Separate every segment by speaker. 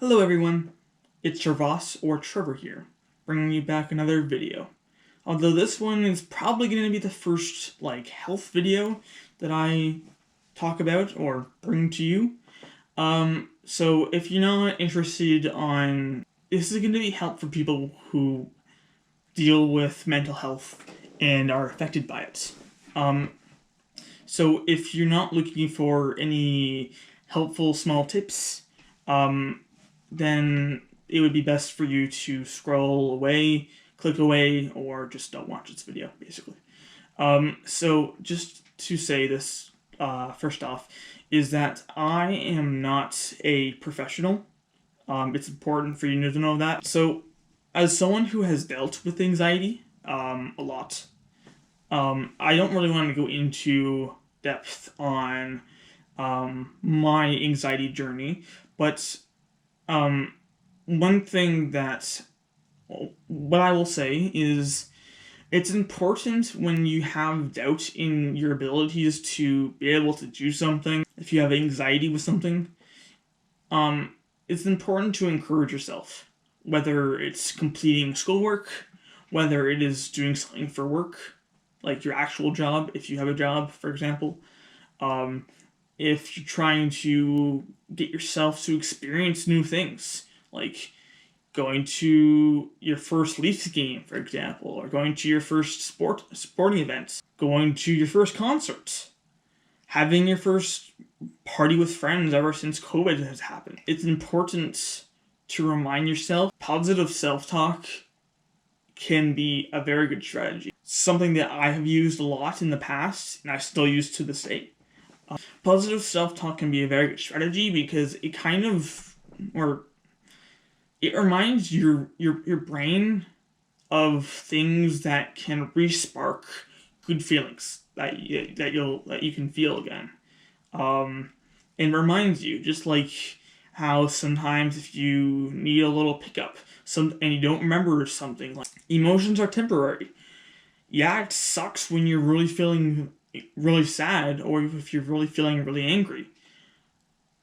Speaker 1: Hello everyone, it's Trevausse or Trevor here, bringing you back another video. Although this one is probably going to be the first, health video that I talk about or bring to you. So if you're not interested this is going to be help for people who deal with mental health and are affected by it. So if you're not looking for any helpful small tips, then it would be best for you to scroll away, click away, or just don't watch this video, basically. So just to say this, first off, is that I am not a professional. It's important for you to know that. So as someone who has dealt with anxiety a lot, I don't really want to go into depth on my anxiety journey, but one thing what I will say is it's important when you have doubt in your abilities to be able to do something. If you have anxiety with something, it's important to encourage yourself, whether it's completing schoolwork, whether it is doing something for work, like your actual job, if you have a job, for example. If you're trying to get yourself to experience new things, like going to your first Leafs game, for example, or going to your first sporting event, going to your first concert, having your first party with friends ever since COVID has happened. It's important to remind yourself positive self-talk can be a very good strategy. Something that I have used a lot in the past, and I still use to this day. Positive self-talk can be a very good strategy because it it reminds your brain of things that can re-spark good feelings that you can feel again. And reminds you, just like how sometimes if you need a little pickup and you don't remember something, like emotions are temporary. Yeah, it sucks when you're really feeling really sad or if you're really feeling really angry.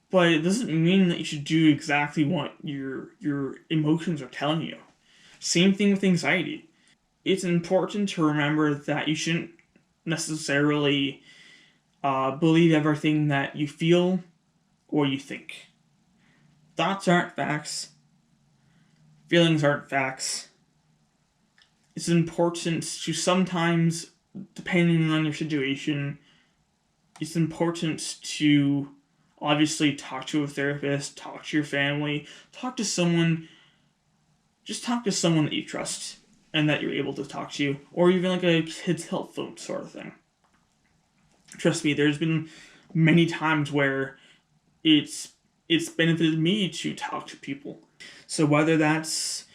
Speaker 1: But it doesn't mean that you should do exactly what your emotions are telling you. Same thing with anxiety. It's important to remember that you shouldn't necessarily believe everything that you feel or you think. Thoughts aren't facts. Feelings aren't facts. It's important to sometimes, depending on your situation, it's important to obviously talk to a therapist, talk to your family, just talk to someone that you trust and that you're able to talk to, or even like a kid's health phone sort of thing. Trust me, there's been many times where it's benefited me to talk to people. So whether that's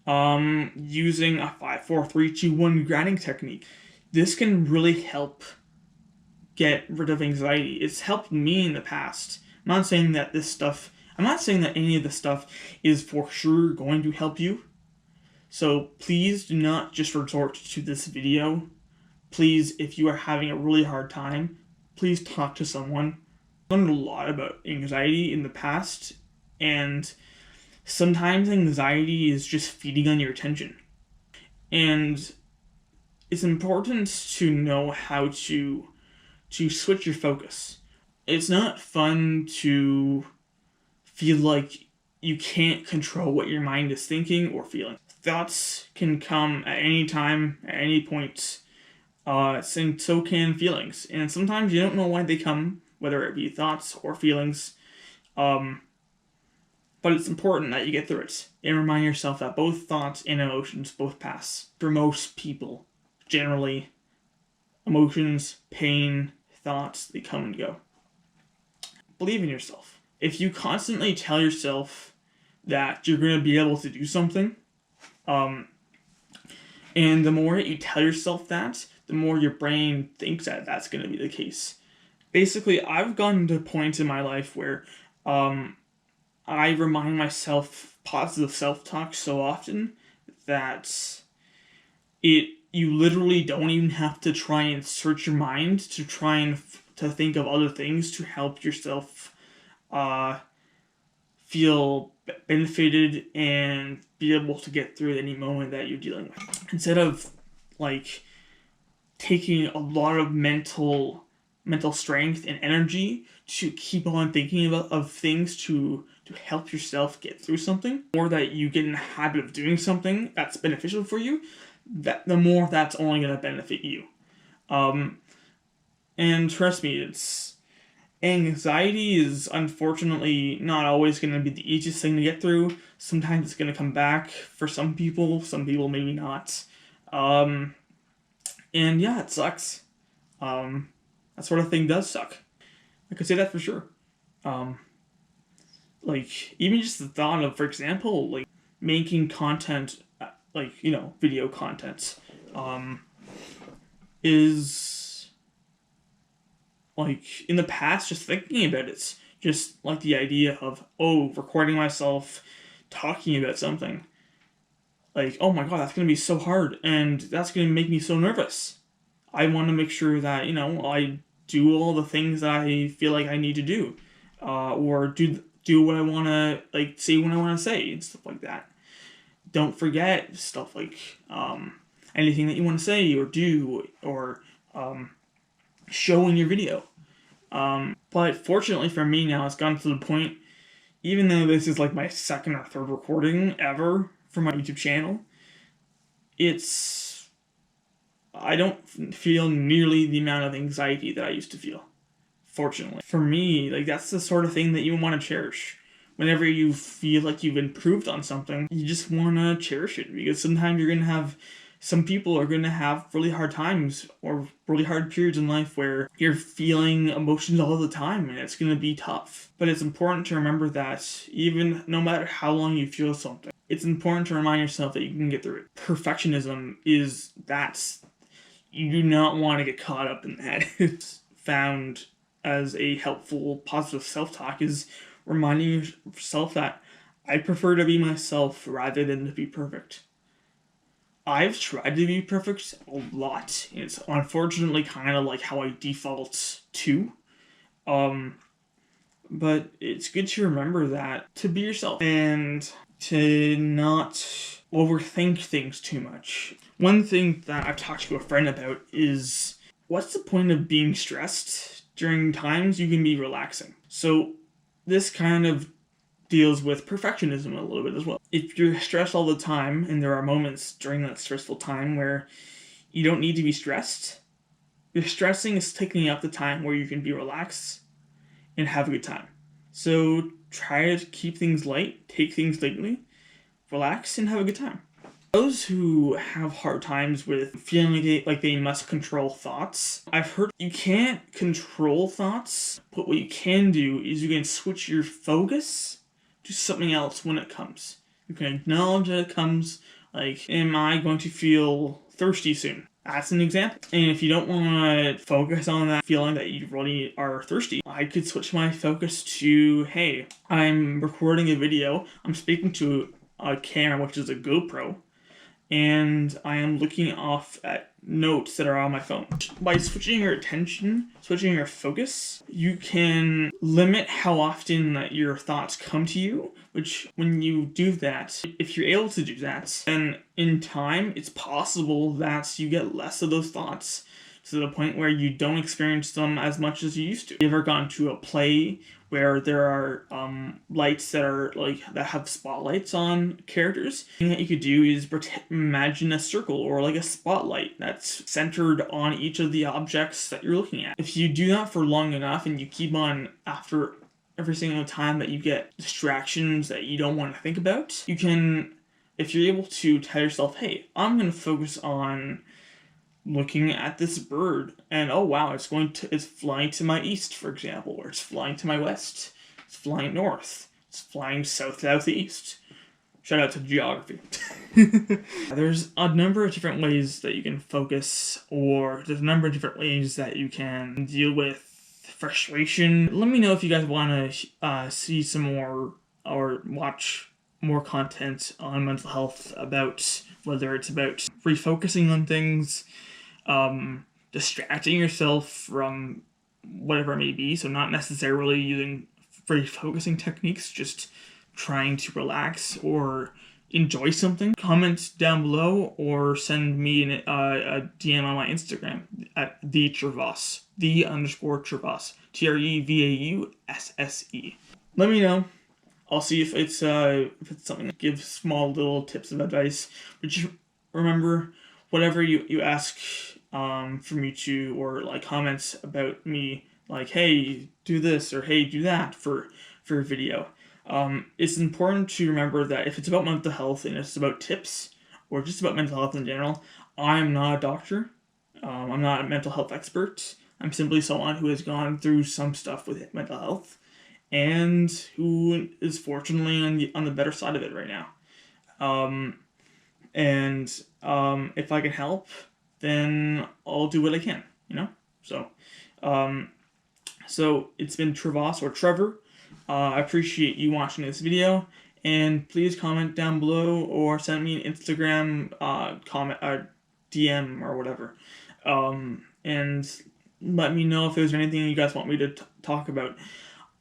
Speaker 1: using a 5, 4, 3, 2, 1 grounding technique, this can really help get rid of anxiety. It's helped me in the past. I'm not saying that any of this stuff is for sure going to help you. So please do not just resort to this video. Please, if you are having a really hard time, please talk to someone. I learned a lot about anxiety in the past, and sometimes anxiety is just feeding on your attention. And it's important to know how to switch your focus. It's not fun to feel like you can't control what your mind is thinking or feeling. Thoughts can come at any time, at any point, and so can feelings. And sometimes you don't know why they come, whether it be thoughts or feelings. But it's important that you get through it and remind yourself that both thoughts and emotions both pass. For most people, generally, emotions, pain, thoughts, they come and go. Believe in yourself. If you constantly tell yourself that you're going to be able to do something, and the more that you tell yourself that, the more your brain thinks that that's going to be the case. Basically, I've gotten to points in my life where I remind myself positive self-talk so often that you literally don't even have to try and search your mind to try and to think of other things to help yourself feel benefited and be able to get through any moment that you're dealing with. Instead of like taking a lot of mental strength and energy to keep on thinking of things to help yourself get through something, or that you get in the habit of doing something that's beneficial for you, that the more that's only going to benefit you. And trust me, anxiety is unfortunately not always going to be the easiest thing to get through. Sometimes it's going to come back for some people maybe not. And yeah, it sucks. That sort of thing does suck. I could say that for sure. Like, even just the thought of, for example, like, making content, like, video content, is, like, in the past, just thinking about it, just, like, the idea of, recording myself talking about something. Like, oh my god, that's going to be so hard, and that's going to make me so nervous. I want to make sure that, I do all the things that I feel like I need to do, or do what I want to, like, say when I want to say, and stuff like that. Don't forget stuff like anything that you want to say or do, or show in your video. But fortunately for me now, it's gotten to the point, even though this is like my second or third recording ever for my YouTube channel, I don't feel nearly the amount of anxiety that I used to feel. Fortunately. For me, like, that's the sort of thing that you want to cherish. Whenever you feel like you've improved on something, you just want to cherish it, because sometimes some people are going to have really hard times or really hard periods in life where you're feeling emotions all the time, and it's going to be tough. But it's important to remember that even no matter how long you feel something, it's important to remind yourself that you can get through it. Perfectionism you do not want to get caught up in that. It's found as a helpful, positive self-talk is reminding yourself that I prefer to be myself rather than to be perfect. I've tried to be perfect a lot. It's unfortunately kind of like how I default to. But it's good to remember that, to be yourself and to not overthink things too much. One thing that I've talked to a friend about is, what's the point of being stressed during times you can be relaxing? So this kind of deals with perfectionism a little bit as well. If you're stressed all the time, and there are moments during that stressful time where you don't need to be stressed, your stressing is taking up the time where you can be relaxed and have a good time. So try to keep things light, take things lightly, relax, and have a good time. Those who have hard times with feeling like they must control thoughts, I've heard you can't control thoughts, but what you can do is you can switch your focus to something else when it comes. You can acknowledge that it comes, like, am I going to feel thirsty soon? That's an example. And if you don't want to focus on that feeling that you really are thirsty, I could switch my focus to, hey, I'm recording a video, I'm speaking to a camera, which is a GoPro, and I am looking off at notes that are on my phone. By switching your attention, switching your focus, you can limit how often that your thoughts come to you, which when you do that, if you're able to do that, then in time, it's possible that you get less of those thoughts to the point where you don't experience them as much as you used to. You ever gone to a play where there are lights that have spotlights on characters? The thing that you could do is imagine a circle or like a spotlight that's centered on each of the objects that you're looking at. If you do that for long enough and you keep on, after every single time that you get distractions that you don't want to think about, you can, if you're able to tell yourself, hey, I'm going to focus on looking at this bird, and oh wow, it's flying to my east, for example, or it's flying to my west, it's flying north, it's flying southeast. Shout out to geography. There's a number of different ways that you can focus, or there's a number of different ways that you can deal with frustration. Let me know if you guys want to see some more or watch more content on mental health, about whether it's about refocusing on things, distracting yourself from whatever it may be. So not necessarily using refocusing techniques, just trying to relax or enjoy something, comment down below or send me a DM on my Instagram at the Trevausse, _Trevausse, TREVAUSSE. Let me know. I'll see if it's something. Give small little tips of advice, but just remember, whatever you ask from me to, or like comments about me, like hey do this or hey do that for a video. It's important to remember that if it's about mental health and it's about tips or just about mental health in general, I'm not a doctor. I'm not a mental health expert. I'm simply someone who has gone through some stuff with mental health and who is fortunately on the better side of it right now. If I can help, then I'll do what I can, you know? So it's been Trevausse or Trevor. I appreciate you watching this video, and please comment down below or send me an Instagram comment, DM or whatever, and let me know if there's anything you guys want me to talk about.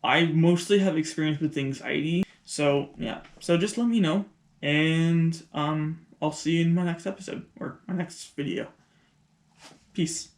Speaker 1: I mostly have experience with anxiety, so yeah. So just let me know, and I'll see you in my next episode or my next video. Peace.